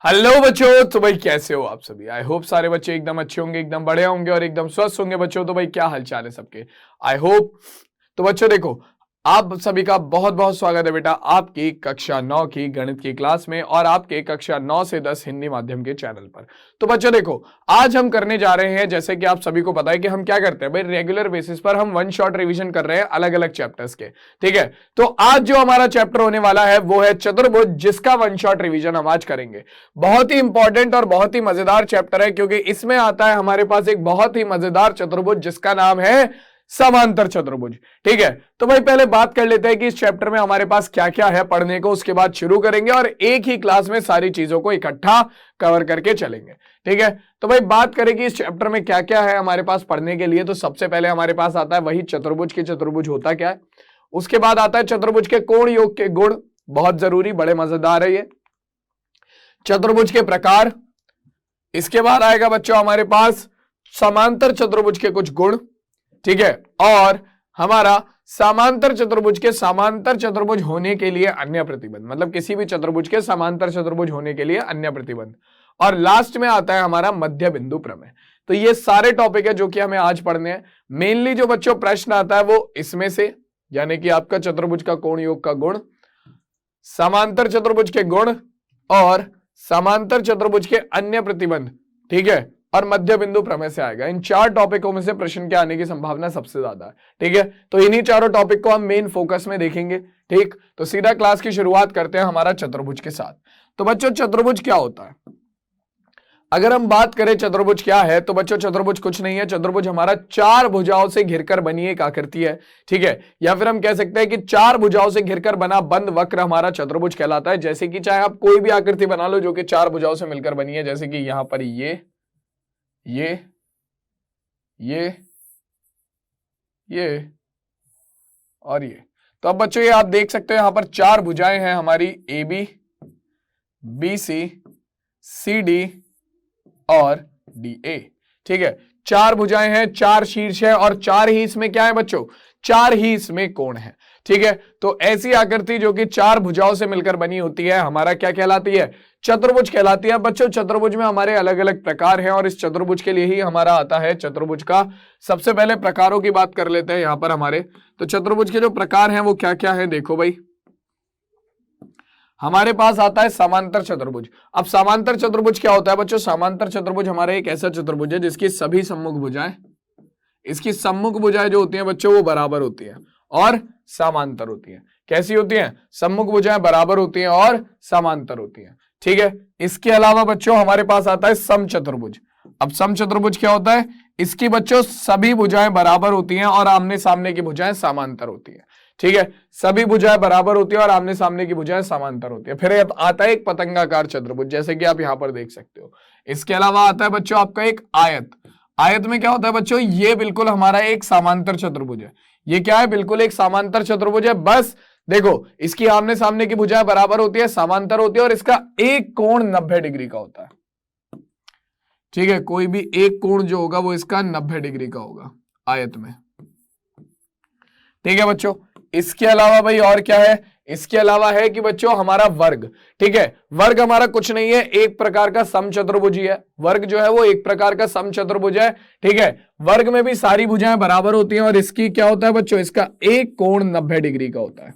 Hello बच्चों, तो भाई कैसे हो आप सभी। आई होप सारे बच्चे एकदम अच्छे होंगे, एकदम बढ़िया होंगे और एकदम स्वस्थ होंगे। बच्चों तो भाई क्या हालचाल है सबके, आई होप। तो बच्चों देखो, आप सभी का बहुत बहुत स्वागत है बेटा आपकी कक्षा 9 की गणित की क्लास में और आपके कक्षा 9 से 10 हिंदी माध्यम के चैनल पर। तो बच्चों देखो, आज हम करने जा रहे हैं, जैसे कि आप सभी को पता है कि हम क्या करते हैं भाई, रेगुलर बेसिस पर हम वन शॉट रिवीजन कर रहे हैं अलग अलग चैप्टर्स के। ठीक है, तो आज जो हमारा चैप्टर होने वाला है वो है चतुर्भुज, जिसका वन शॉट रिवीजन हम आज करेंगे। बहुत ही इंपॉर्टेंट और बहुत ही मजेदार चैप्टर है, क्योंकि इसमें आता है हमारे पास एक बहुत ही मजेदार चतुर्भुज जिसका नाम है समांतर चतुर्भुज। ठीक है, तो भाई पहले बात कर लेते हैं कि इस चैप्टर में हमारे पास क्या क्या है पढ़ने को, उसके बाद शुरू करेंगे और एक ही क्लास में सारी चीजों को इकट्ठा कवर करके चलेंगे। ठीक है, तो भाई बात करें कि इस चैप्टर में क्या क्या है हमारे पास पढ़ने के लिए, तो सबसे पहले हमारे पास आता है वही चतुर्भुज की चतुर्भुज होता क्या है। उसके बाद आता है चतुर्भुज के कोण योग के गुण, बहुत जरूरी, बड़े मजेदार है ये। चतुर्भुज के प्रकार, इसके बाद आएगा बच्चों हमारे पास समांतर चतुर्भुज के कुछ गुण। ठीक है, और हमारा समांतर चतुर्भुज के समांतर चतुर्भुज होने के लिए अन्य प्रतिबंध, मतलब किसी भी चतुर्भुज के समांतर चतुर्भुज होने के लिए अन्य प्रतिबंध। और लास्ट में आता है हमारा मध्य बिंदु प्रमेय। तो ये सारे टॉपिक है जो कि हमें आज पढ़ने हैं। मेनली जो बच्चों प्रश्न आता है वो इसमें से, यानी कि आपका चतुर्भुज का कोण योग का गुण, समांतर चतुर्भुज के गुण और समांतर चतुर्भुज के अन्य प्रतिबंध, ठीक है, और मध्य बिंदु प्रमेय से आएगा। इन चार टॉपिकों में से प्रश्न के आने की संभावना सबसे ज्यादा है। ठीक है, तो इन्हीं चारों टॉपिक को हम मेन फोकस में देखेंगे। ठीक, तो सीधा क्लास की शुरुआत करते हैं हमारा चतुर्भुज के साथ। तो बच्चों चतुर्भुज क्या होता है, अगर हम बात करें चतुर्भुज क्या है, तो बच्चों चतुर्भुज कुछ नहीं है। चतुर्भुज हमारा चार भुजाओं से घिरकर बनी एक आकृति है। ठीक है, या फिर हम कह सकते हैं कि चार भुजाओं से घिरकर बना बंद वक्र हमारा चतुर्भुज कहलाता है। जैसे कि चाहे आप कोई भी आकृति बना लो जो कि चार भुजाओं से मिलकर बनी है, जैसे कि यहां पर ये और ये। तो अब बच्चों ये आप देख सकते हो यहां पर चार भुजाएं हैं हमारी, A B, B C, C D और डी ए। ठीक है, चार भुजाएं हैं, चार शीर्ष है और चार ही इसमें क्या है बच्चों, चार ही इसमें कोण है। ठीक है, तो ऐसी आकृति जो कि चार भुजाओं से मिलकर बनी होती है हमारा क्या कहलाती है, चतुर्भुज कहलाती है। बच्चों चतुर्भुज में हमारे अलग अलग प्रकार हैं और इस चतुर्भुज के लिए ही हमारा आता है चतुर्भुज का। सबसे पहले प्रकारों की बात कर लेते हैं यहां पर हमारे। तो चतुर्भुज के जो प्रकार हैं वो क्या क्या है, देखो भाई, हमारे पास आता है समांतर चतुर्भुज। अब समांतर चतुर्भुज क्या होता है बच्चों, समांतर चतुर्भुज हमारा एक ऐसा चतुर्भुज है जिसकी सभी सम्मुख भुजाएं, इसकी सम्मुख भुजाएं जो होती हैं बच्चों वो बराबर होती हैं और समांतर होती हैं। कैसी होती हैं, सम्मुख भुजाएं बराबर होती हैं और समांतर होती हैं। ठीक है, इसके अलावा बच्चों हमारे पास आता है समचतुर्भुज। अब समचतुर्भुज क्या होता है, इसकी बच्चों सभी भुजाएं बराबर होती हैं और आमने सामने की भुजाएं समांतर होती हैं। ठीक है, सभी भुजाएं बराबर होती है और आमने सामने की भुजाएं समांतर होती है। फिर आता है एक पतंगाकार चतुर्भुज, जैसे कि आप यहां पर देख सकते हो। इसके अलावा आता है बच्चों आपका एक आयत। आयत में क्या होता है बच्चों, ये बिल्कुल हमारा एक समांतर चतुर्भुज है। ये क्या है, बिल्कुल एक समांतर चतुर्भुज है। बस देखो, इसकी आमने सामने की भुजाएं बराबर होती है, समांतर होती है और इसका एक कोण 90 डिग्री का होता है। ठीक है, कोई भी एक कोण जो होगा वो इसका 90 डिग्री का होगा आयत में। ठीक है बच्चों, इसके अलावा भाई और क्या है, इसके अलावा है कि बच्चों हमारा वर्ग। ठीक है, वर्ग हमारा कुछ नहीं है, एक प्रकार का समचतुर्भुज ही है। वर्ग जो है वो एक प्रकार का समचतुर्भुज है। ठीक है, वर्ग में भी सारी भुजाएं बराबर होती हैं और इसकी क्या होता है बच्चों, इसका एक कोण 90 डिग्री का होता है।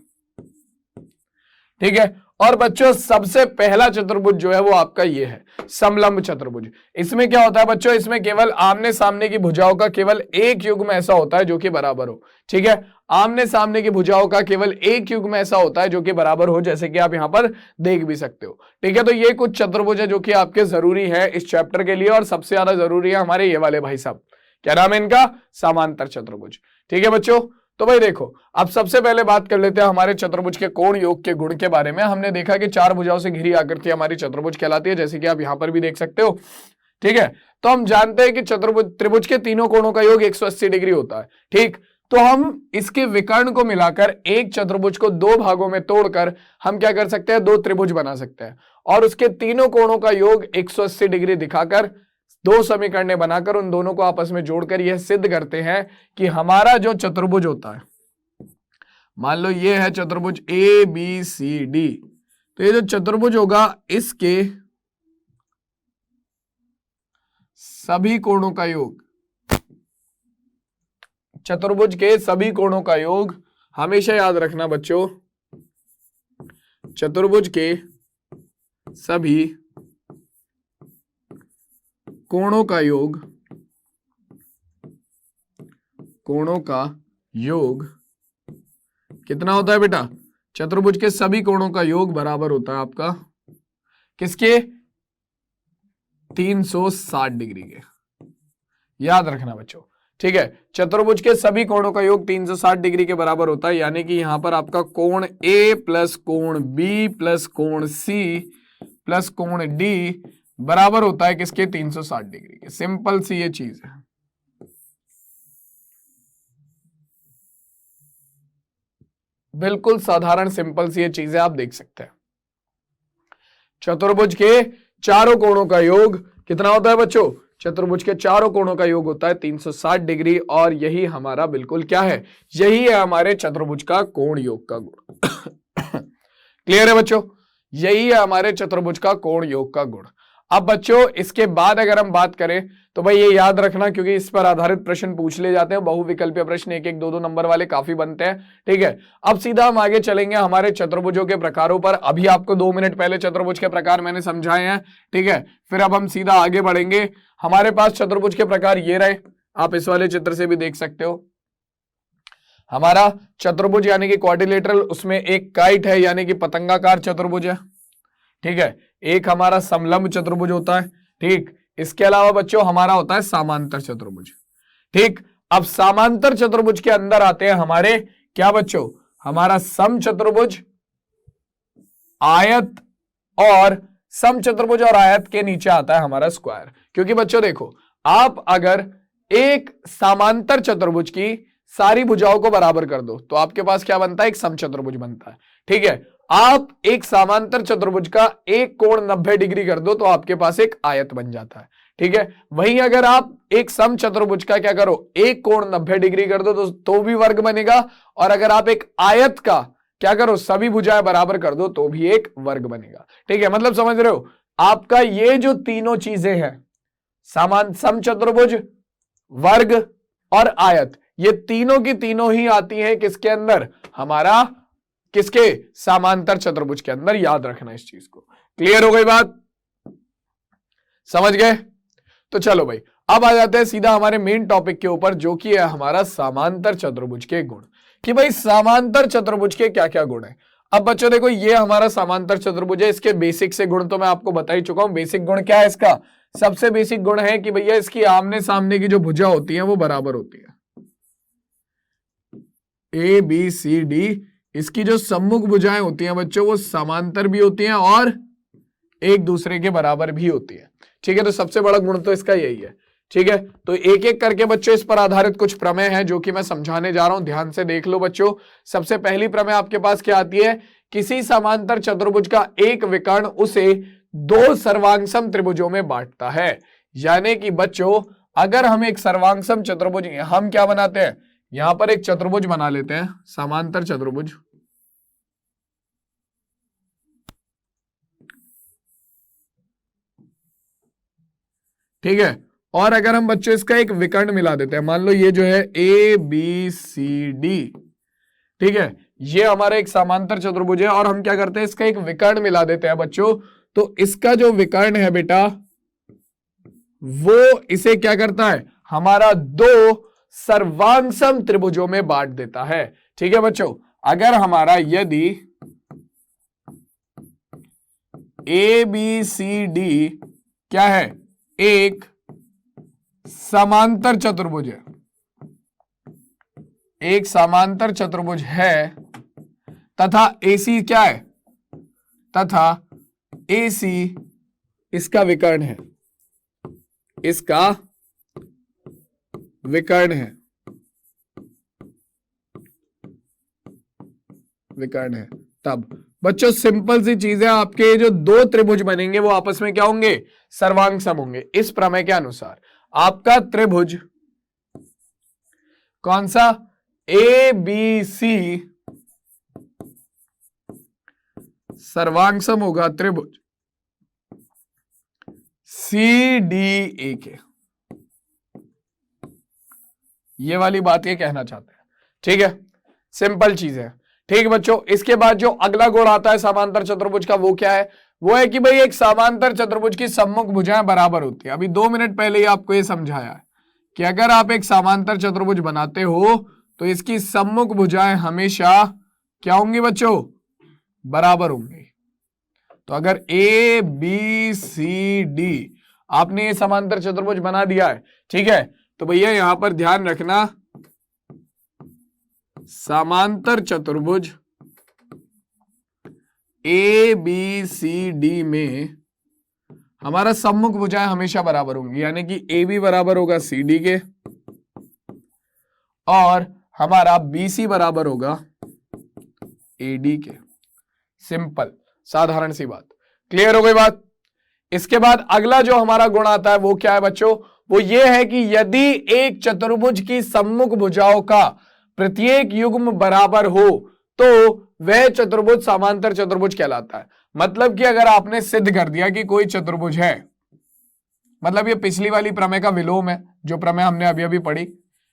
ठीक है, और बच्चों सबसे पहला चतुर्भुज जो है वो आपका ये है समलंब चतुर्भुज। इसमें क्या होता है बच्चों, इसमें केवल आमने सामने की भुजाओं का केवल एक युग्म ऐसा होता है जो कि बराबर हो। ठीक है, आमने सामने की भुजाओं का केवल एक युग्म ऐसा होता है जो कि बराबर हो, जैसे कि आप यहां पर देख भी सकते हो। ठीक है, तो ये कुछ चतुर्भुज है जो कि आपके जरूरी है इस चैप्टर के लिए और सबसे ज्यादा जरूरी है हमारे ये वाले भाई साहब, क्या नाम है इनका, समांतर चतुर्भुज। ठीक है बच्चों, तो भाई देखो, अब सबसे पहले बात कर लेते हैं हमारे चतुर्भुज के कोण योग के गुण के बारे में। हमने देखा कि चार भुजाओं से घिरी आकृति हमारी चतुर्भुज कहलाती है, जैसे कि आप यहां पर भी देख सकते हो। ठीक है, तो हम जानते हैं कि त्रिभुज के तीनों कोणों का योग 180 डिग्री होता है। ठीक, तो हम इसके विकर्ण को मिलाकर एक चतुर्भुज को दो भागों में तोड़कर हम क्या कर सकते हैं, दो त्रिभुज बना सकते हैं और उसके तीनों कोणों का योग 180 डिग्री दिखाकर दो समीकरण बनाकर उन दोनों को आपस में जोड़कर यह सिद्ध करते हैं कि हमारा जो चतुर्भुज होता है, मान लो ये है चतुर्भुज ए बी सी डी, तो ये जो चतुर्भुज होगा इसके सभी कोणों का योग, चतुर्भुज के सभी कोणों का योग, हमेशा याद रखना बच्चों, चतुर्भुज के सभी कोणों का योग, कोणों का योग कितना होता है बेटा? चतुर्भुज के सभी कोणों का योग बराबर होता है आपका किसके? 360 डिग्री के। याद रखना बच्चों, ठीक है। चतुर्भुज के सभी कोणों का योग 360 डिग्री के बराबर होता है, यानी कि यहां पर आपका कोण ए प्लस कोण बी प्लस कोण सी प्लस कोण डी बराबर होता है किसके? 360 डिग्री के। सिंपल सी ये चीज है, बिल्कुल साधारण सिंपल सी ये चीज है, आप देख सकते हैं। चतुर्भुज के चारों कोणों का योग कितना होता है बच्चों? चतुर्भुज के चारों कोणों का योग होता है 360 डिग्री, और यही हमारा बिल्कुल क्या है? यही है हमारे चतुर्भुज का कोण योग का गुण। क्लियर है बच्चों? यही है हमारे चतुर्भुज का कोण योग का गुण। अब बच्चों इसके बाद अगर हम बात करें तो भाई ये याद रखना, क्योंकि इस पर आधारित प्रश्न पूछ ले जाते हैं, बहुविकल्पीय प्रश्न 1-1, 2-2 नंबर वाले काफी बनते हैं, ठीक है। अब सीधा हम आगे चलेंगे हमारे चतुर्भुजों के प्रकारों पर। अभी आपको 2 मिनट पहले चतुर्भुज के प्रकार मैंने समझाए हैं, ठीक है। फिर अब हम सीधा आगे बढ़ेंगे। हमारे पास चतुर्भुज के प्रकार ये रहे, आप इस वाले चित्र से भी देख सकते हो। हमारा चतुर्भुज यानी कि क्वाड्रिलेटरल, उसमें एक काइट है यानी कि पतंगाकार चतुर्भुज है, ठीक है। एक हमारा समलंब चतुर्भुज होता है, ठीक। इसके अलावा बच्चों हमारा होता है समांतर चतुर्भुज, ठीक। अब समांतर चतुर्भुज के अंदर आते हैं हमारे क्या बच्चों? हमारा समचतुर्भुज, आयत, और समचतुर्भुज और आयत के नीचे आता है हमारा स्क्वायर। क्योंकि बच्चों देखो, आप अगर एक समांतर चतुर्भुज की सारी भुजाओं को बराबर कर दो तो आपके पास क्या बनता है? एक समचतुर्भुज बनता है, ठीक है। आप एक समांतर चतुर्भुज का एक कोण 90 डिग्री कर दो तो आपके पास एक आयत बन जाता है, ठीक है। वहीं अगर आप एक समचतुर्भुज का क्या करो? एक कोण 90 डिग्री कर दो तो भी वर्ग बनेगा, और अगर आप एक आयत का क्या करो? सभी भुजाएं बराबर कर दो तो भी एक वर्ग बनेगा, ठीक है। मतलब समझ रहे हो? आपका ये जो तीनों चीजें हैं, समचतुर्भुज, वर्ग और आयत, ये तीनों की तीनों ही आती हैं किसके अंदर? हमारा किसके? समांतर चतुर्भुज के अंदर। याद रखना इस चीज को। क्लियर हो गई बात? समझ गए? तो चलो भाई अब आ जाते हैं सीधा हमारे मेन टॉपिक के ऊपर, जो कि है हमारा समांतर चतुर्भुज के गुण। कि भाई समांतर चतुर्भुज के क्या क्या गुण है। अब बच्चों देखो, ये हमारा समांतर चतुर्भुज है, इसके बेसिक से गुण तो मैं आपको बता ही चुका हूं। बेसिक गुण क्या है इसका? सबसे बेसिक गुण है कि भैया इसकी आमने सामने की जो भुजा होती है वो बराबर होती है। ए बी सी डी, इसकी जो सम्मुख भुजाएं होती हैं बच्चों वो समांतर भी होती हैं और एक दूसरे के बराबर भी होती है, ठीक है। तो सबसे बड़ा गुण तो इसका यही है, ठीक है। तो एक एक करके बच्चों इस पर आधारित कुछ प्रमेय हैं जो कि मैं समझाने जा रहा हूं, ध्यान से देख लो बच्चों। सबसे पहली प्रमेय आपके पास क्या आती है? किसी समांतर चतुर्भुज का एक विकर्ण उसे दो सर्वांगसम त्रिभुजों में बांटता है। यानी कि बच्चों अगर हम एक सर्वांगसम चतुर्भुज, हम क्या बनाते हैं? यहां पर एक चतुर्भुज बना लेते हैं, समांतर चतुर्भुज, ठीक है। और अगर हम बच्चों इसका एक विकर्ण मिला देते हैं, मान लो ये जो है ए बी सी डी, ठीक है, ये हमारा एक समांतर चतुर्भुज है, और हम क्या करते हैं? इसका एक विकर्ण मिला देते हैं बच्चों। तो इसका जो विकर्ण है बेटा वो इसे क्या करता है? हमारा दो सर्वांगसम त्रिभुजों में बांट देता है, ठीक है बच्चों। अगर हमारा यदि ए बी सी डी क्या है? एक समांतर चतुर्भुज है, एक समांतर चतुर्भुज है, तथा AC क्या है? तथा AC इसका विकर्ण है, इसका विकर्ण है, विकर्ण है, तब बच्चों सिंपल सी चीज है, आपके जो दो त्रिभुज बनेंगे वो आपस में क्या होंगे? सर्वांगसम होंगे। इस प्रमेय के अनुसार आपका त्रिभुज कौन सा? ए बी सी सर्वांगसम होगा त्रिभुज सी डी ए के। ये वाली बात ये कहना चाहते हैं। ठीक है, सिंपल चीज है। ठीक है बच्चों, इसके बाद जो अगला गुण आता है समांतर चतुर्भुज का वो क्या है? वो है कि भाई एक समांतर चतुर्भुज की सम्मुख भुजाएं बराबर होती है। अभी 2 मिनट पहले ही आपको ये समझाया है कि अगर आप एक समांतर चतुर्भुज बनाते हो तो इसकी सम्मुख भुजाएं हमेशा क्या होंगी बच्चों? बराबर होंगी। तो अगर ए बी सी डी आपने ये समांतर चतुर्भुज बना दिया है, ठीक है, तो भैया यहां पर ध्यान रखना, समांतर चतुर्भुज ए बी सी डी में हमारा सम्मुख भुजाएं हमेशा बराबर होंगी, यानी कि ए बी बराबर होगा सी डी के और हमारा बी सी बराबर होगा ए डी के। सिंपल, साधारण सी बात। क्लियर हो गई बात? इसके बाद अगला जो हमारा गुण आता है वो क्या है बच्चों? वो ये है कि यदि एक चतुर्भुज की सम्मुख भुजाओं का प्रत्येक युग्म बराबर हो तो वह चतुर्भुज समांतर चतुर्भुज कहलाता है। मतलब कि अगर आपने सिद्ध कर दिया कि कोई चतुर्भुज है, मतलब ये पिछली वाली प्रमेय का विलोम है, जो प्रमेय हमने अभी अभी पढ़ी,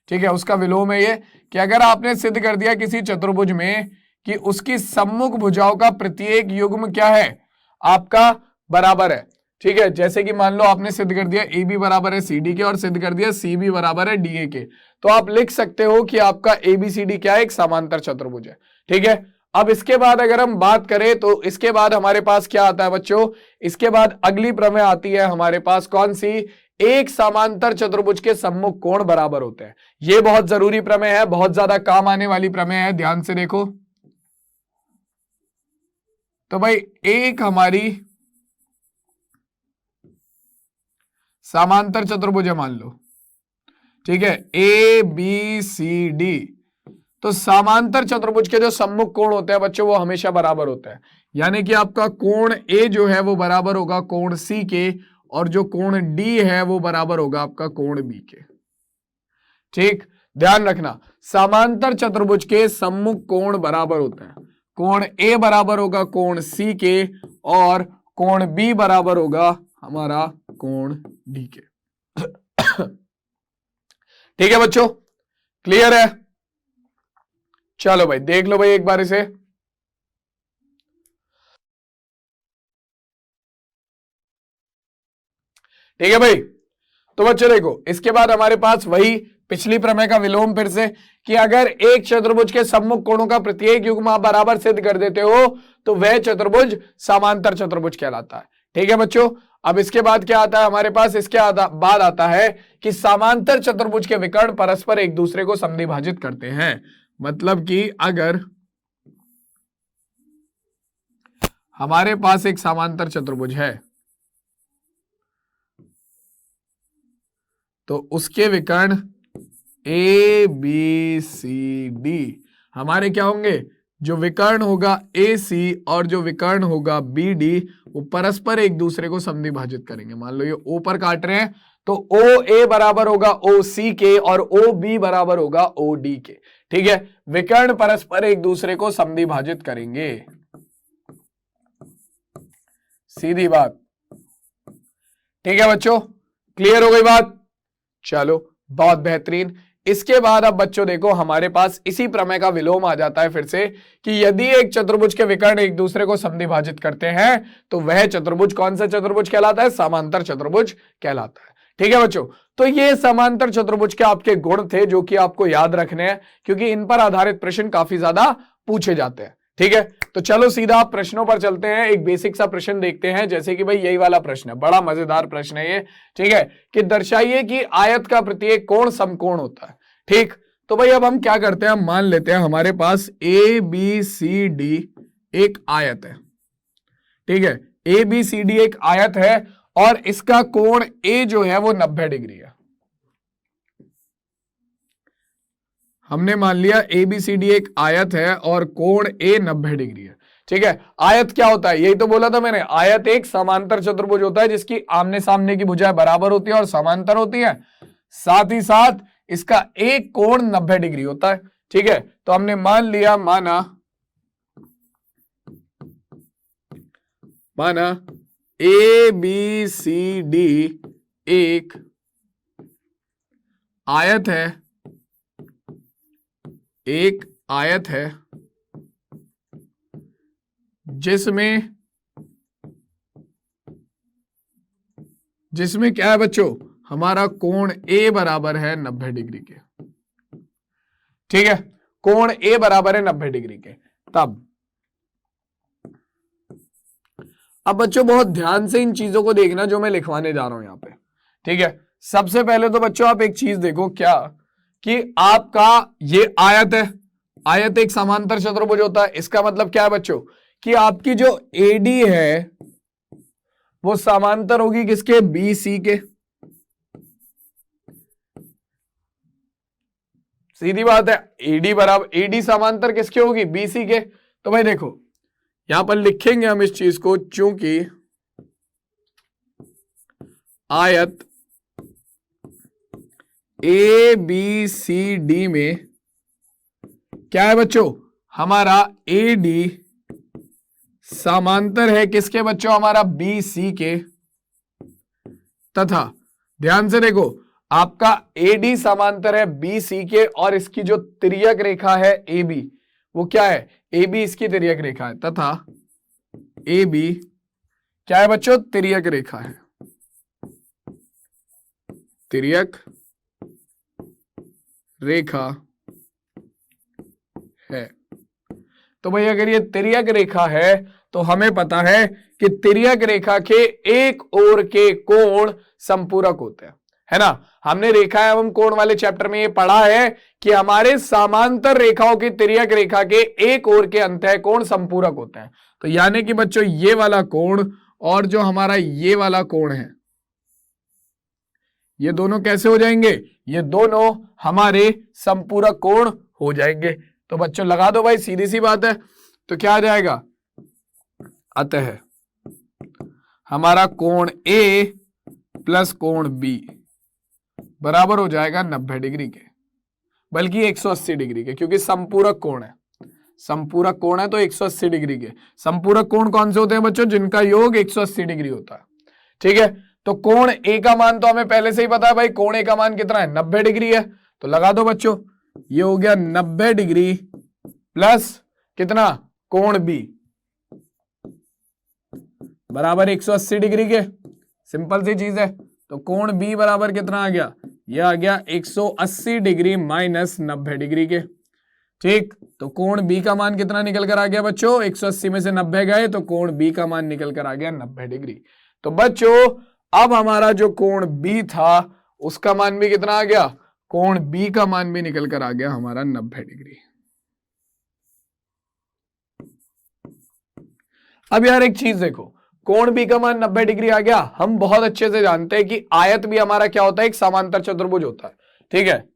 ठीक है, उसका विलोम है ये कि अगर आपने सिद्ध कर दिया किसी चतुर्भुज में कि उसकी सम्मुख भुजाओं का प्रत्येक युग्म क्या है? आपका बराबर है। ठीक है, जैसे कि मान लो आपने सिद्ध कर दिया ए बी बराबर है सी डी के और सिद्ध कर दिया सी बी बराबर है डी ए के, तो आप लिख सकते हो कि आपका ए बी सी डी क्या है? एक समांतर चतुर्भुज है। ठीक है, अब इसके बाद अगर हम बात करें तो इसके बाद हमारे पास क्या आता है बच्चों? इसके बाद अगली प्रमेय आती है हमारे पास, कौन सी? एक समांतर चतुर्भुज के सम्मुख कोण बराबर होते हैं। ये बहुत जरूरी प्रमेय है, बहुत ज्यादा काम आने वाली प्रमेय है, ध्यान से देखो। तो भाई एक हमारी समांतर चतुर्भुज है मान लो, ठीक है, ए बी सी डी, तो समांतर चतुर्भुज के जो सम्मुख कोण होते हैं बच्चों वो हमेशा बराबर होते हैं। यानी कि आपका कोण ए जो है वो बराबर होगा कोण सी के और जो कोण डी है वो बराबर होगा आपका कोण बी के। ठीक, ध्यान रखना, समांतर चतुर्भुज के सम्मुख कोण बराबर होते हैं। कोण ए बराबर होगा कोण सी के और कोण बी बराबर होगा हमारा कोण डी के। ठीक है बच्चों, क्लियर है? चलो भाई देख लो भाई एक बार इसे। ठीक है भाई, तो बच्चों देखो इसके बाद हमारे पास वही पिछली प्रमेय का विलोम फिर से कि अगर एक चतुर्भुज के सम्मुख कोणों का प्रत्येक युग्म आप बराबर सिद्ध कर देते हो तो वह चतुर्भुज समांतर चतुर्भुज कहलाता है। ठीक है बच्चों, अब इसके बाद क्या आता है हमारे पास? इसके बाद आता है कि समांतर चतुर्भुज के विकर्ण परस्पर एक दूसरे को समद्विभाजित करते हैं। मतलब कि अगर हमारे पास एक समांतर चतुर्भुज है तो उसके विकर्ण ए बी सी डी हमारे क्या होंगे? जो विकर्ण होगा ए सी और जो विकर्ण होगा बी डी वो परस्पर एक दूसरे को समद्विभाजित करेंगे। मान लो ये ओ पर काट रहे हैं तो ओ ए बराबर होगा ओ सी के और ओ बी बराबर होगा ओ डी के। ठीक है, विकर्ण परस्पर एक दूसरे को समद्विभाजित करेंगे, सीधी बात। ठीक है बच्चों, क्लियर हो गई बात? चलो बहुत बेहतरीन। इसके बाद अब बच्चों देखो हमारे पास इसी प्रमेय का विलोम आ जाता है फिर से कि यदि एक चतुर्भुज के विकर्ण एक दूसरे को समद्विभाजित करते हैं तो वह चतुर्भुज कौन सा चतुर्भुज कहलाता है? समांतर चतुर्भुज कहलाता है। ठीक है बच्चों, तो ये समांतर चतुर्भुज के आपके गुण थे जो कि आपको याद रखने हैं क्योंकि इन पर आधारित प्रश्न काफी ज्यादा पूछे जाते हैं। ठीक है, तो चलो सीधा आप प्रश्नों पर चलते हैं। एक बेसिक सा प्रश्न देखते हैं, जैसे कि भाई यही वाला प्रश्न है, बड़ा मजेदार प्रश्न है ये। ठीक है, कि दर्शाइए कि आयत का प्रत्येक कोण समकोण होता है। ठीक, तो भाई अब हम क्या करते हैं, हम मान लेते हैं हमारे पास ए बी सी डी एक आयत है। ठीक है, ए बी सी डी एक आयत है और इसका कोण ए जो है वो 90 डिग्री है। हमने मान लिया ए बी सी डी एक आयत है और कोण ए 90 डिग्री है। ठीक है, आयत क्या होता है? यही तो बोला था मैंने, आयत एक समांतर चतुर्भुज होता है जिसकी आमने सामने की भुजाएं बराबर होती है और समांतर होती है, साथ ही साथ इसका एक कोण 90 डिग्री होता है। ठीक है, तो हमने मान लिया, माना ए बी सी डी एक आयत है एक आयत है जिसमें क्या है बच्चों, हमारा कोण ए बराबर है 90 डिग्री के। ठीक है, कोण ए बराबर है 90 डिग्री के। तब अब बच्चों बहुत ध्यान से इन चीजों को देखना जो मैं लिखवाने जा रहा हूं यहां पे। ठीक है, सबसे पहले तो बच्चों आप एक चीज देखो, क्या कि आपका ये आयत है, आयत एक समांतर चतुर्भुज होता है। इसका मतलब क्या है बच्चों कि आपकी जो एडी है वो समांतर होगी किसके, बी सी के। सीधी बात है, एडी बराबर, एडी समांतर किसके होगी, बी सी के। तो भाई देखो यहां पर लिखेंगे हम इस चीज को, चूंकि आयत ए बी सी डी में क्या है बच्चों, हमारा ए डी समांतर है किसके बच्चों, हमारा बी सी के। तथा ध्यान से देखो, आपका एडी समांतर है बी सी के, और इसकी जो तिर्यक रेखा है ए बी, वो क्या है, ए बी इसकी तिर्यक रेखा है। तथा ए बी क्या है बच्चों, तिर्यक रेखा है, तिर्यक रेखा है। तो भाई अगर ये तिर्यक रेखा है तो हमें पता है कि तिर्यक रेखा के एक ओर के कोण संपूरक होते हैं, है ना। हमने रेखा एवं कोण वाले चैप्टर में ये पढ़ा है कि हमारे समांतर रेखाओं की तिर्यक रेखा के एक ओर के अंतः कोण संपूरक होते हैं। तो यानी कि बच्चों ये वाला कोण और जो हमारा ये वाला कोण है, ये दोनों कैसे हो जाएंगे, ये दोनों हमारे संपूरक कोण हो जाएंगे। तो बच्चों लगा दो भाई, सीधी सी बात है। तो क्या आ जाएगा, अतः हमारा कोण ए प्लस कोण बी बराबर हो जाएगा 90 डिग्री के, बल्कि 180 डिग्री के, क्योंकि संपूरक कोण है, संपूरक कोण है तो 180 डिग्री के। संपूरक कोण कौन से होते हैं बच्चों, जिनका योग 180 डिग्री होता है। ठीक है, तो कोण ए का मान तो हमें पहले से ही पता है भाई, कोण ए का मान कितना है, 90 डिग्री है। तो लगा दो बच्चों, ये हो गया 90 डिग्री प्लस कितना, कोण बी बराबर 180 डिग्री के। सिंपल सी चीज है। तो कोण बी बराबर कितना आ गया, ये आ गया 180 डिग्री माइनस 90 डिग्री के। ठीक, तो कोण बी का मान कितना निकल कर आ गया बच्चों, 180 में से 90 गए तो कोण बी का मान निकल कर आ गया 90 डिग्री। तो बच्चों अब हमारा जो कोण बी था उसका मान भी कितना आ गया, कोण बी का मान भी निकल कर आ गया हमारा 90 डिग्री। अब यार एक चीज देखो, कोण बी का मान 90 डिग्री आ गया। हम बहुत अच्छे से जानते हैं कि आयत भी हमारा क्या होता है, एक समांतर चतुर्भुज होता है। ठीक है,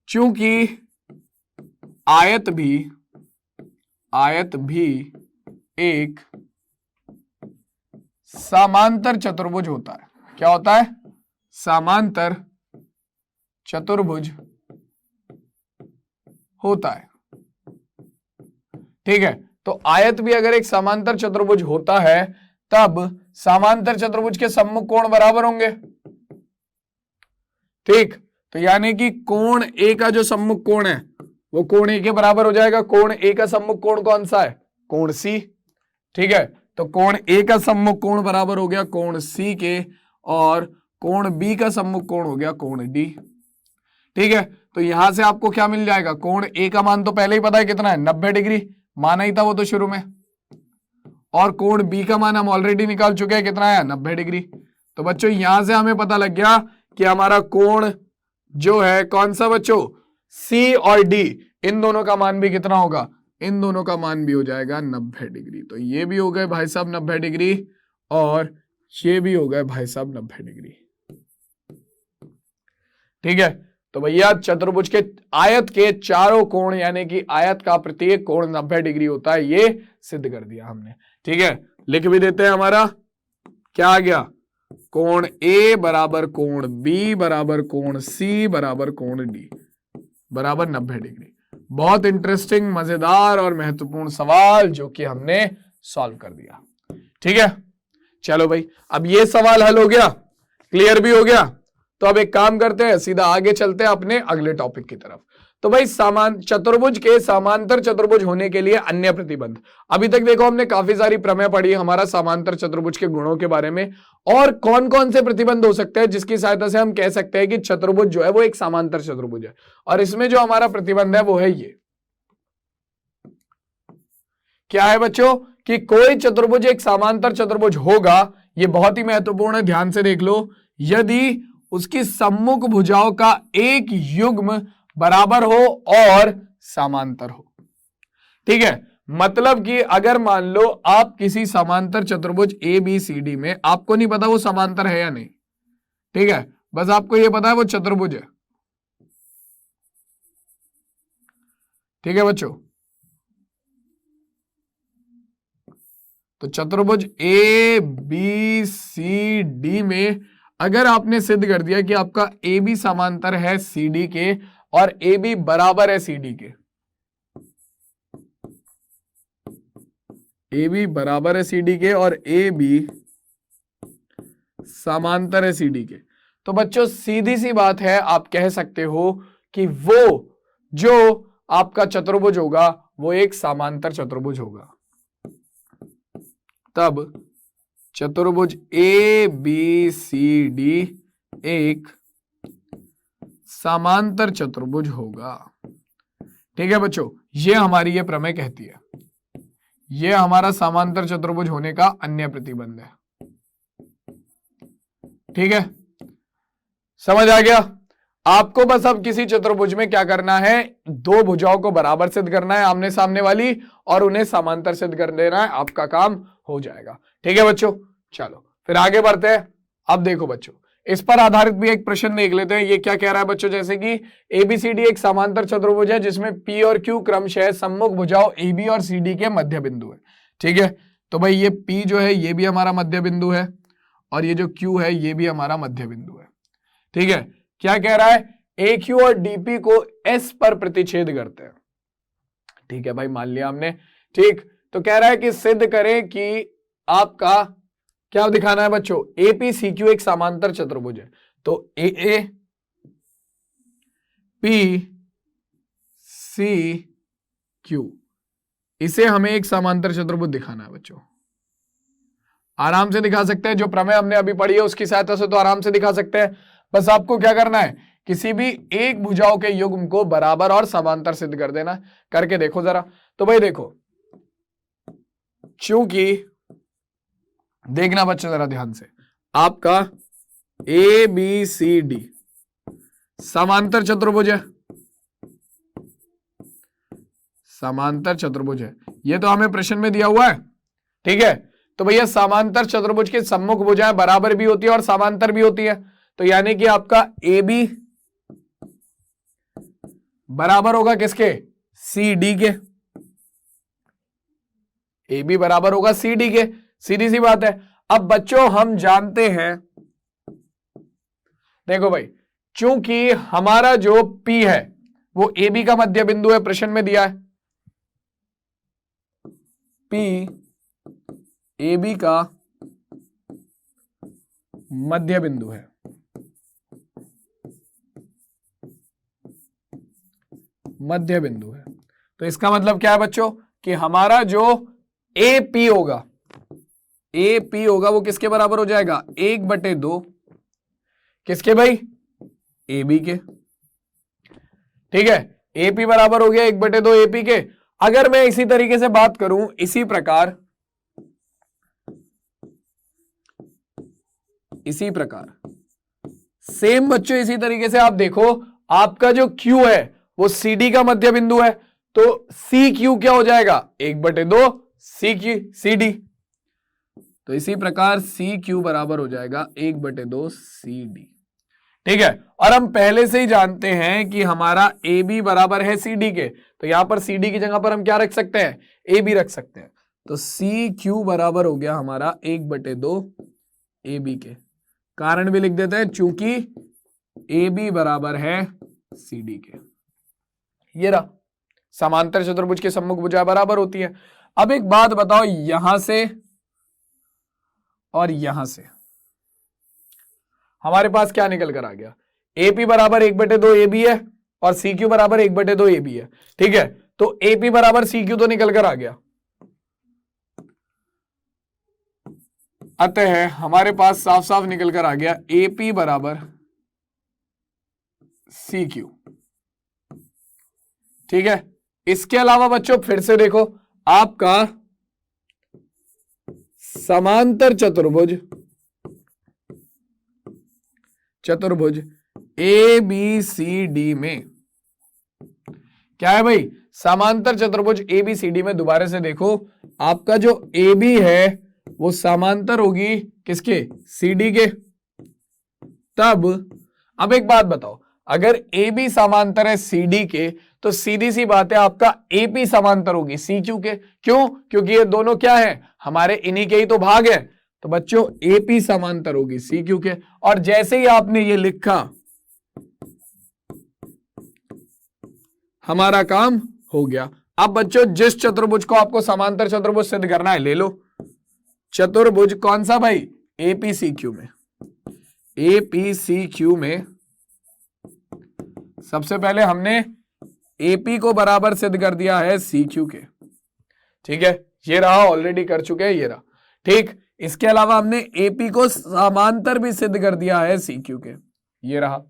चूंकि आयत भी एक समांतर चतुर्भुज होता है। क्या होता है, समांतर चतुर्भुज होता है। ठीक है, तो आयत भी अगर एक समांतर चतुर्भुज होता है तब समांतर चतुर्भुज के सम्मुख कोण बराबर होंगे। ठीक, तो यानी कि कोण ए का जो सम्मुख कोण है वो कोण ए के बराबर हो जाएगा। कोण ए का सम्मुख कोण कौन सा है, कोण सी। ठीक है, तो कोण ए का सम्मुख कोण बराबर हो गया कोण सी के, और कोण बी का सम्मुख कोण हो गया कोण डी। ठीक है, तो यहां से आपको क्या मिल जाएगा, कोण ए का मान तो पहले ही पता है कितना है, 90 डिग्री माना ही था वो तो शुरू में, और कोण बी का मान हम ऑलरेडी निकाल चुके हैं, कितना है 90 डिग्री। तो बच्चों यहां से हमें पता लग गया कि हमारा कोण जो है कौन सा बच्चों, सी और डी, इन दोनों का मान भी कितना होगा, इन दोनों का मान भी हो जाएगा 90 डिग्री। तो ये भी हो गए भाई साहब 90 डिग्री, और ये भी हो गए भाई साहब 90 डिग्री। ठीक है, तो भैया चतुर्भुज के आयत के चारों कोण यानी कि आयत का प्रत्येक कोण 90 डिग्री होता है, ये सिद्ध कर दिया हमने। ठीक है, लिख भी देते हैं, हमारा क्या आ गया, कोण ए बराबर कोण बी बराबर कोण सी बराबर कोण डी बराबर 90 डिग्री। बहुत इंटरेस्टिंग, मजेदार और महत्वपूर्ण सवाल जो कि हमने सॉल्व कर दिया। ठीक है, चलो भाई, अब ये सवाल हल हो गया, क्लियर भी हो गया। तो अब एक काम करते हैं, सीधा आगे चलते हैं अपने अगले टॉपिक की तरफ। तो भाई चतुर्भुज के समांतर चतुर्भुज होने के लिए अन्य प्रतिबंध। अभी तक देखो हमने काफी सारी प्रमेय पढ़ी हमारा समांतर चतुर्भुज के गुणों के बारे में, और कौन कौन से प्रतिबंध हो सकते हैं जिसकी सहायता से हम कह सकते हैं कि चतुर्भुज जो है वो एक समांतर चतुर्भुज है। और इसमें जो हमारा प्रतिबंध है वो है ये, क्या है बच्चों, कि कोई चतुर्भुज एक समांतर चतुर्भुज होगा, ये बहुत ही महत्वपूर्ण है, ध्यान से देख लो, यदि उसकी सम्मुख भुजाओं का एक युग्म बराबर हो और समांतर हो। ठीक है, मतलब कि अगर मान लो आप किसी समांतर चतुर्भुज ए बी सी डी में, आपको नहीं पता वो समांतर है या नहीं, ठीक है, बस आपको ये पता है वो चतुर्भुज है। ठीक है बच्चों, तो चतुर्भुज ए बी सी डी में अगर आपने सिद्ध कर दिया कि आपका ए बी समांतर है सी डी के और ए बी बराबर है सी डी के, ए बी बराबर है सी डी के और ए बी समांतर है सी डी के, तो बच्चों सीधी सी बात है, आप कह सकते हो कि वो जो आपका चतुर्भुज होगा वो एक समांतर चतुर्भुज होगा। तब चतुर्भुज ए बी सी डी एक समांतर चतुर्भुज होगा। ठीक है बच्चों, ये हमारी ये प्रमेय कहती है, ये हमारा समांतर चतुर्भुज होने का अन्य प्रतिबंध है। ठीक है, समझ आ गया? आपको बस अब किसी चतुर्भुज में क्या करना है, दो भुजाओं को बराबर सिद्ध करना है आमने सामने वाली, और उन्हें समांतर सिद्ध कर देना है, आपका काम हो जाएगा। ठीक है बच्चों, चलो फिर आगे बढ़ते हैं। अब देखो बच्चों, इस पर आधारित भी एक प्रश्न देख लेते हैं। ये क्या कह रहा है बच्चों, जैसे कि एबीसीडी एक समांतर चतुर्भुज है जिसमें पी और क्यू क्रमशः सम्मुख भुजाओं ए बी और सी डी के मध्य बिंदु है। ठीक है, तो भाई ये पी जो है ये भी हमारा मध्य बिंदु है और ये जो क्यू है ये भी हमारा मध्य बिंदु है। ठीक है, क्या कह रहा है, ए क्यू और डीपी को एस पर प्रतिच्छेद करते हैं। ठीक है भाई, मान लिया हमने। ठीक, तो कह रहा है कि सिद्ध करें कि आपका क्या दिखाना है बच्चों, एपी सी क्यू एक समांतर चतुर्भुज है। तो ए ए पी सी क्यू, इसे हमें एक समांतर चतुर्भुज दिखाना है बच्चों। आराम से दिखा सकते हैं, जो प्रमेय हमने अभी पढ़ी है उसकी सहायता से तो आराम से दिखा सकते हैं। बस आपको क्या करना है, किसी भी एक भुजाओं के युग्म को बराबर और समांतर सिद्ध कर देना। करके देखो जरा। तो भाई देखो, चूंकि देखना बच्चों जरा ध्यान से, आपका ए बी सी डी समांतर चतुर्भुज है, समांतर चतुर्भुज है, ये तो हमें प्रश्न में दिया हुआ है। ठीक है, तो भैया समांतर चतुर्भुज की सम्मुख भुजाएं बराबर भी होती है और समांतर भी होती है। तो यानी कि आपका ए बी बराबर होगा किसके, सी डी के। ए बी बराबर होगा सी डी के, सीधी सी बात है। अब बच्चों हम जानते हैं, देखो भाई, चूंकि हमारा जो P है वो ए बी का मध्य बिंदु है, प्रश्न में दिया है P ए बी का मध्य बिंदु है। मध्य बिंदु है, तो इसका मतलब क्या है बच्चों, कि हमारा जो ए पी होगा, ए पी होगा वो किसके बराबर हो जाएगा, 1/2 किसके भाई, ए बी के। ठीक है, ए पी बराबर हो गया 1/2 ए पी के। अगर मैं इसी तरीके से बात करूं, इसी प्रकार सेम बच्चों, इसी तरीके से आप देखो, आपका जो Q है वो सी डी का मध्य बिंदु है, तो सी क्यू क्या हो जाएगा, 1/2 सी डी। तो इसी प्रकार सी क्यू बराबर हो जाएगा 1/2 सी डी। ठीक है, और हम पहले से ही जानते हैं कि हमारा ए बी बराबर है सी डी के, तो यहां पर सी डी की जगह पर हम क्या रख सकते हैं, ए बी रख सकते हैं। तो सी क्यू बराबर हो गया हमारा 1/2 ए बी के। कारण भी लिख देते हैं, चूंकि ए बी बराबर है सी डी के। ये रहा, समांतर चतुर्भुज के सम्मुख भुजाएं बराबर होती है। अब एक बात बताओ, यहां से और यहां से हमारे पास क्या निकल कर आ गया, ए पी बराबर 1/2 ए बी है, और सी क्यू बराबर 1/2 ए बी है। ठीक है, तो ए पी बराबर सी क्यू तो निकल कर आ गया। अतः हमारे पास साफ साफ निकल कर आ गया ए पी बराबर सी क्यू। ठीक है, इसके अलावा बच्चों फिर से देखो, आपका समांतर चतुर्भुज ए बी सी डी में क्या है भाई, समांतर चतुर्भुज ए बी सी डी में दोबारा से देखो, आपका जो ए बी है वो समांतर होगी किसके, सी डी के। तब अब एक बात बताओ, अगर ए बी समांतर है सी डी के तो सीधी सी बात है आपका ए पी समांतर होगी सी क्यू के। क्यों? क्योंकि ये दोनों क्या है, हमारे इन्हीं के ही तो भाग है। तो बच्चों ए पी समांतर होगी सी क्यू के, और जैसे ही आपने ये लिखा हमारा काम हो गया। अब बच्चों जिस चतुर्भुज को आपको समांतर चतुर्भुज सिद्ध करना है ले लो। चतुर्भुज कौन सा भाई, एपीसीक्यू में। एपीसीक्यू में सबसे पहले हमने एपी को बराबर सिद्ध कर दिया है सी क्यू के। ठीक है, ये रहा, ऑलरेडी कर चुके हैं, ये रहा। ठीक, इसके अलावा हमने एपी को समांतर भी सिद्ध कर दिया है सी क्यू के, ये रहा।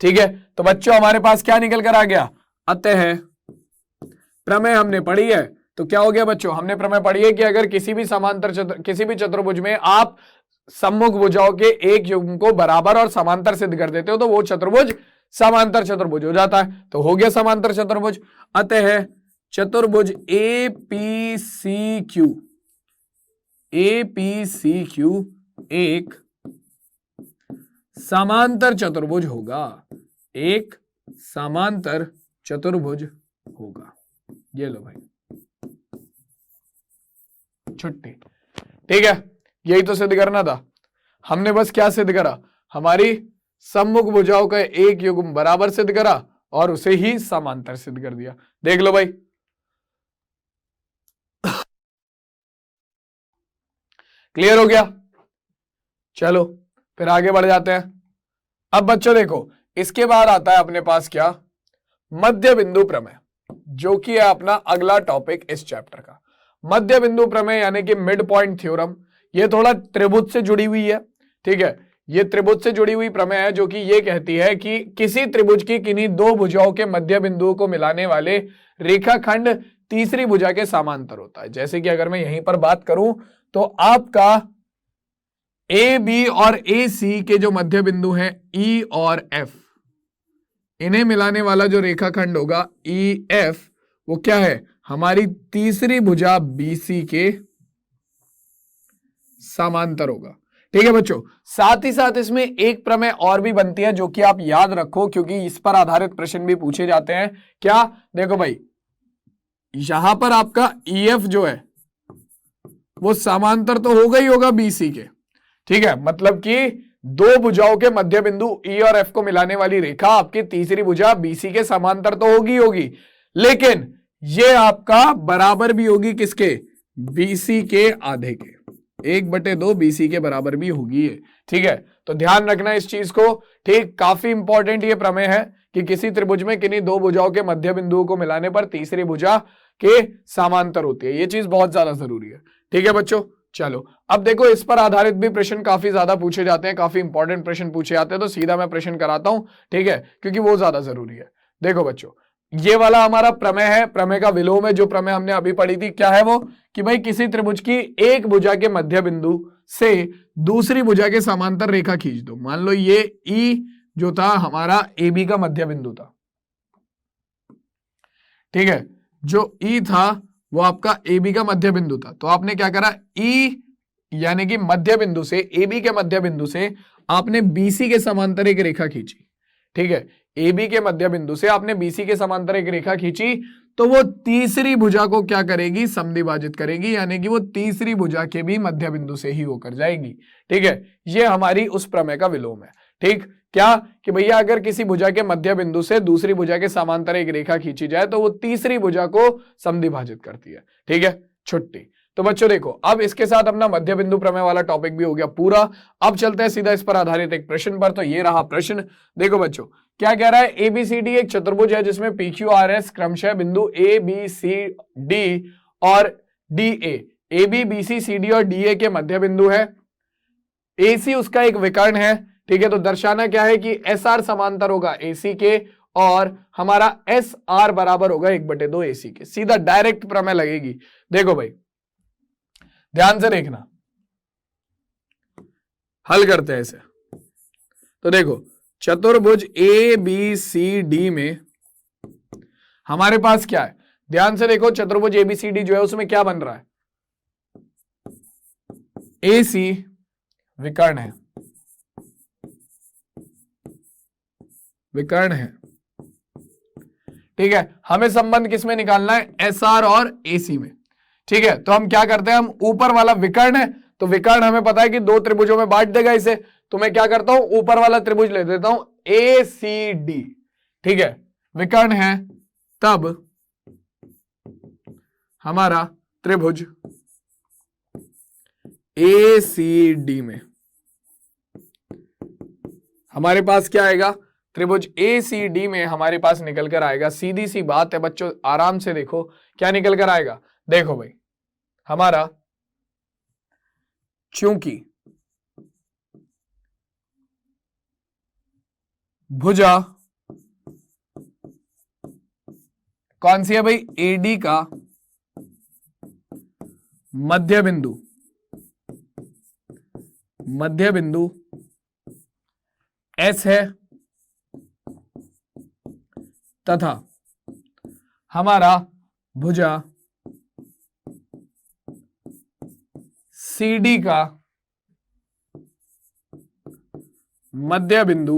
ठीक है, तो बच्चों हमारे पास क्या निकल कर आ गया, अतः प्रमेय हमने पढ़ी है। तो क्या हो गया बच्चों, हमने प्रमेय पढ़ी है कि अगर किसी भी किसी भी चतुर्भुज में आप सम्मुख भुजाओं के एक युग्म को बराबर और समांतर सिद्ध कर देते हो तो वो चतुर्भुज समांतर चतुर्भुज हो जाता है। तो हो गया समांतर चतुर्भुज। अतः चतुर्भुज ए पी सी क्यू एक समांतर चतुर्भुज होगा, एक समांतर चतुर्भुज होगा। ये लो भाई छुट्टी। ठीक है, यही तो सिद्ध करना था। हमने बस क्या सिद्ध करा, हमारी सम्मुख भुजाओं का एक युग्म बराबर सिद्ध करा और उसे ही समांतर सिद्ध कर दिया। देख लो भाई, क्लियर हो गया। चलो फिर आगे बढ़ जाते हैं। अब बच्चों देखो, इसके बाद आता है अपने पास क्या, मध्य बिंदु प्रमेय, जो कि है अपना अगला टॉपिक इस चैप्टर का। मध्य बिंदु प्रमेय यानी कि मिड पॉइंट थ्योरम। ये थोड़ा त्रिभुज से जुड़ी हुई है। ठीक है, ये त्रिभुज से जुड़ी हुई प्रमेय है जो कि ये कहती है कि किसी त्रिभुज की किन्हीं दो भुजाओं के मध्य बिंदुओं को मिलाने वाले रेखाखंड तीसरी भुजा के समांतर होता है। जैसे कि अगर मैं यहीं पर बात करूं तो आपका ए बी और ए सी के जो मध्य बिंदु हैं ई और एफ, इन्हें मिलाने वाला जो रेखाखंड होगा ई एफ, वो क्या है, हमारी तीसरी भुजा बीसी के समांतर होगा। ठीक है बच्चों, साथ ही साथ इसमें एक प्रमेय और भी बनती है जो कि आप याद रखो, क्योंकि इस पर आधारित प्रश्न भी पूछे जाते हैं। क्या, देखो भाई, यहां पर आपका ईएफ जो है वो समांतर तो होगा ही होगा बीसी के। ठीक है, मतलब कि दो भुजाओं के मध्य बिंदु ई और एफ को मिलाने वाली रेखा आपकी तीसरी भुजा बीसी के समांतर तो होगी, लेकिन ये आपका बराबर भी होगी किसके, बीसी के आधे के, 1/2 बीसी के बराबर भी होगी ये। ठीक है, तो ध्यान रखना इस चीज को। ठीक, काफी इंपॉर्टेंट ये प्रमेय है कि किसी त्रिभुज में किन्हीं दो भुजाओं के मध्य बिंदुओं को मिलाने पर तीसरी भुजा के समांतर होती है। ये चीज बहुत ज्यादा जरूरी है। ठीक है बच्चों, चलो अब देखो, इस पर आधारित भी प्रश्न काफी ज्यादा पूछे जाते हैं, काफी इंपॉर्टेंट प्रश्न पूछे जाते हैं, तो सीधा मैं प्रश्न कराता हूं। ठीक है, क्योंकि वो ज्यादा जरूरी है। देखो बच्चों, ये वाला हमारा प्रमेय है, प्रमेय का विलोम है। जो प्रमेय हमने अभी पढ़ी थी, क्या है वो, कि भाई किसी त्रिभुज की एक भुजा के मध्य बिंदु से दूसरी भुजा के समांतर रेखा खींच दो। मान लो ये ई जो था हमारा ए बी का मध्य बिंदु था। ठीक है, जो ई था वो आपका ए बी का मध्य बिंदु था। तो आपने क्या करा, ई यानी कि मध्य बिंदु से, ए बी के मध्य बिंदु से आपने बीसी के समांतर एक रेखा खींची। ठीक है, ए बी के मध्य बिंदु से आपने बीसी के समांतर एक रेखा खींची, तो वो तीसरी भुजा को क्या करेगी, समद्विभाजित करेगी, यानी कि वो तीसरी भुजा के भी मध्य बिंदु से ही होकर जाएगी। ठीक है, ये हमारी उस प्रमेय का विलोम है। ठीक, क्या कि भैया अगर किसी भुजा के मध्य बिंदु से दूसरी भुजा के समांतर एक रेखा खींची जाए तो वो तीसरी भुजा को समद्विभाजित करती है। ठीक है, छुट्टी। तो बच्चों देखो, अब इसके साथ अपना मध्य बिंदु प्रमेय वाला टॉपिक भी हो गया पूरा। अब चलते हैं सीधा इस पर आधारित एक प्रश्न पर। तो ये रहा प्रश्न। देखो बच्चों क्या कह रहा है, एबीसीडी एक चतुर्भुज है जिसमें PQRS क्रमशः बिंदु ABCD और DA, AB BC CD और DA के मध्य बिंदु है। AC उसका एक विकर्ण है, ठीक है। तो दर्शाना क्या है कि SR समांतर होगा AC के और हमारा SR बराबर होगा 1/2 AC के। सीधा डायरेक्ट प्रमेय लगेगी। देखो भाई ध्यान से देखना, हल करते हैं इसे। तो देखो चतुर्भुज ABCD में हमारे पास क्या है, ध्यान से देखो। चतुर्भुज ABCD जो है उसमें क्या बन रहा है, AC विकर्ण है, विकर्ण है, ठीक है। हमें संबंध किसमें निकालना है, SR और AC में, ठीक है। तो हम क्या करते हैं, हम ऊपर वाला विकर्ण है, तो विकर्ण हमें पता है कि 2 त्रिभुजों में बांट देगा इसे। तो मैं क्या करता हूं, ऊपर वाला त्रिभुज ले देता हूं ACD, ठीक है, विकर्ण है। तब हमारा त्रिभुज ACD में हमारे पास क्या आएगा, त्रिभुज ACD में हमारे पास निकल कर आएगा, सीधी सी बात है बच्चों, आराम से देखो क्या निकल कर आएगा। देखो भाई हमारा चूंकि भुजा कौन सी है भाई, AD का मध्य बिंदु, मध्य बिंदु S है तथा हमारा भुजा CD का मध्य बिंदु,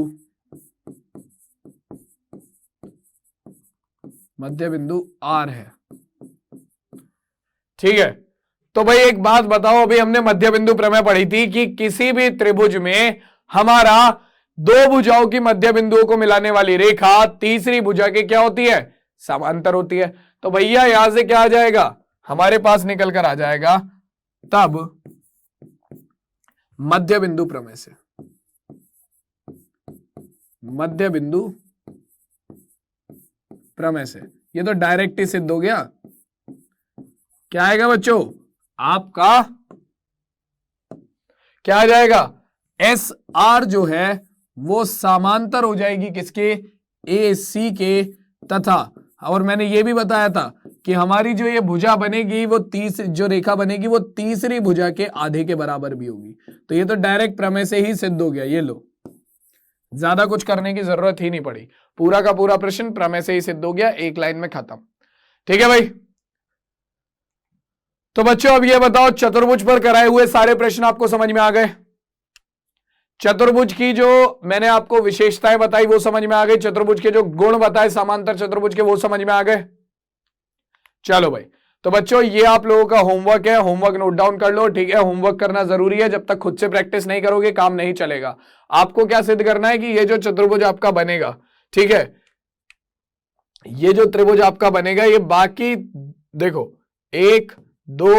मध्य बिंदु R है, ठीक है। तो भाई एक बात बताओ, अभी हमने मध्य बिंदु प्रमेय पढ़ी थी कि किसी भी त्रिभुज में हमारा 2 भुजाओं की मध्य बिंदुओं को मिलाने वाली रेखा तीसरी भुजा के क्या होती है, समांतर होती है। तो भैया यहां से क्या आ जाएगा, हमारे पास निकल कर आ जाएगा तब मध्य बिंदु प्रमेय से, मध्य बिंदु प्रमेय से। ये तो डायरेक्ट ही सिद्ध हो गया। क्या आएगा बच्चों आपका, क्या आ जाएगा, SR जो है वो समांतर हो जाएगी किसके, AC के, तथा और मैंने ये भी बताया था कि हमारी जो ये भुजा बनेगी वो जो रेखा बनेगी वो तीसरी भुजा के आधे के बराबर भी होगी। तो ये तो डायरेक्ट प्रमेय से ही सिद्ध हो गया। ये लो, ज्यादा कुछ करने की जरूरत ही नहीं पड़ी, पूरा का पूरा प्रश्न प्रमेय से ही सिद्ध हो गया, एक लाइन में खत्म, ठीक है भाई। तो बच्चों अब ये बताओ, चतुर्भुज पर कराए हुए सारे प्रश्न आपको समझ में आ गए। चतुर्भुज की जो मैंने आपको विशेषताएं बताई वो समझ में आ गई, चतुर्भुज के जो गुण बताए समांतर चतुर्भुज के वो समझ में आ गए। चलो भाई, तो बच्चों ये आप लोगों का होमवर्क है, होमवर्क नोट डाउन कर लो, ठीक है। होमवर्क करना जरूरी है, जब तक खुद से प्रैक्टिस नहीं करोगे काम नहीं चलेगा। आपको क्या सिद्ध करना है कि ये जो चतुर्भुज आपका बनेगा, ठीक है, ये जो त्रिभुज आपका बनेगा, ये बाकी देखो 1 2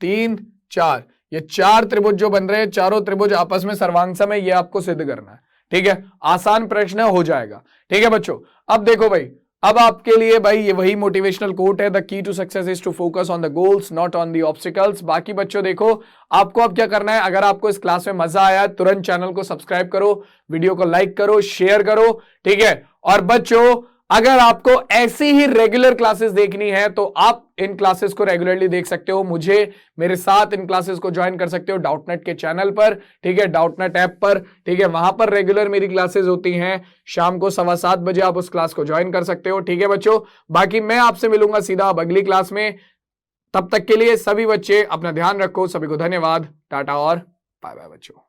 3 4, ये 4 त्रिभुज जो बन रहे हैं, चारों त्रिभुज आपस में सर्वांग सम है, ये आपको सिद्ध करना है, ठीक है। आसान प्रश्न हो जाएगा, ठीक है बच्चों। अब देखो भाई, अब आपके लिए भाई ये वही मोटिवेशनल कोट है, the key to success is to focus on the goals not on the obstacles. बाकी बच्चों देखो, आपको अब क्या करना है, अगर आपको इस क्लास में मजा आया तुरंत चैनल को सब्सक्राइब करो, वीडियो को लाइक करो, शेयर करो, ठीक है। और बच्चों अगर आपको ऐसी ही रेगुलर क्लासेस देखनी है तो आप इन क्लासेस को रेगुलरली देख सकते हो, मुझे मेरे साथ इन क्लासेस को ज्वाइन कर सकते हो डाउटनेट के चैनल पर, ठीक है, डाउटनेट ऐप पर, ठीक है। वहां पर रेगुलर मेरी क्लासेस होती हैं, शाम को 7:15 बजे आप उस क्लास को ज्वाइन कर सकते हो, ठीक है बच्चों। बाकी मैं आपसे मिलूंगा सीधा अब अगली क्लास में, तब तक के लिए सभी बच्चे अपना ध्यान रखो, सभी को धन्यवाद, टाटा और बाय बाय बच्चों।